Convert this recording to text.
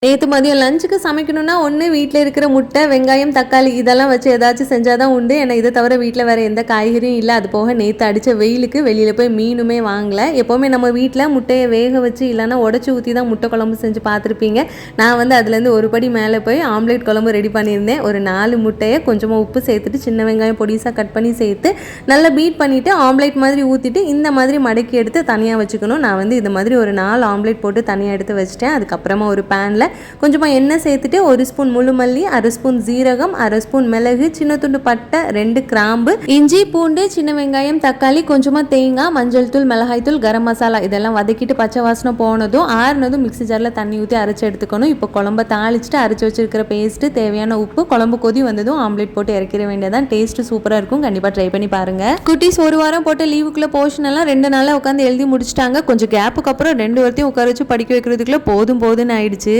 நேற்று மதியம் லஞ்சுக்கு சமைக்கணும்னா ஒன்று வீட்டில் இருக்கிற முட்டை வெங்காயம் தக்காளி இதெல்லாம் வச்சு ஏதாச்சும் செஞ்சால் தான் உண்டு. ஏன்னா இதை தவிர வீட்டில் வேறு எந்த காய்கறியும் இல்லை. அது போக நேற்று அடித்த வெயிலுக்கு வெளியில் போய் மீனுமே வாங்கலை. எப்போவுமே நம்ம வீட்டில் முட்டையை வேக வச்சு இல்லைன்னா உடச்சி ஊற்றி தான் முட்டை குழம்பு செஞ்சு பார்த்துருப்பீங்க. நான் அதுலேருந்து ஒரு படி மேலே போய் ஆம்லேட் குழம்பு ரெடி பண்ணியிருந்தேன். ஒரு 4 முட்டையை கொஞ்சமாக உப்பு சேர்த்துட்டு சின்ன வெங்காயம் பொடிசாக கட் பண்ணி சேர்த்து நல்லா பீட் பண்ணிவிட்டு ஆம்லேட் மாதிரி ஊற்றிட்டு இந்த மாதிரி மடக்கி எடுத்து தனியாக வச்சுக்கணும். நான் இது மாதிரி ஒரு 4 ஆம்லேட் போட்டு தனியாக எடுத்து வச்சுட்டேன். அதுக்கப்புறமா ஒரு பேனில் கொஞ்சமாக எண்ணெய் சேர்த்துட்டு 1 ஸ்பூன் முழு மல்லி, 1/2 ஸ்பூன் ஜீரகம், 1/2 ஸ்பூன் மிளகு, சின்ன துண்டு பட்டை, 2 கிராம்பு, இஞ்சி பூண்டு, சின்ன வெங்காயம், தக்காளி, கொஞ்சமாக தேங்காய், மஞ்சள் தூள், மிளகாய் தூள், கரம் மசாலா இதெல்லாம் வதக்கிட்டு பச்சை வாசனை போனதும் ஆறுனதும் மிக்ஸி ஜாரில் தண்ணி ஊற்றி அரைச்சி எடுத்துக்கணும். இப்போ குழம்பை தாளிச்சிட்டு அரைச்சி வச்சிருக்கிற பேஸ்ட்டு, தேவையான உப்பு, குழம்பு கொதி வந்ததும் ஆம்லேட் போட்டு இறக்கிற வேண்டியதான். டேஸ்ட்டு சூப்பராக இருக்கும். கண்டிப்பாக ட்ரை பண்ணி பாருங்கள். குட்டீஸ் ஒரு வாரம் போட்டு லீவுக்குள்ளே போர்ஷன் எல்லாம் 2 நாளாக உட்காந்து எழுதி முடிச்சிட்டாங்க. கொஞ்சம் கேப்புக்கு அப்புறம் 2 வாரத்தையும் உட்கார வச்சு படிக்க வைக்கிறதுக்குள்ளே போதும்னு ஆயிடுச்சு.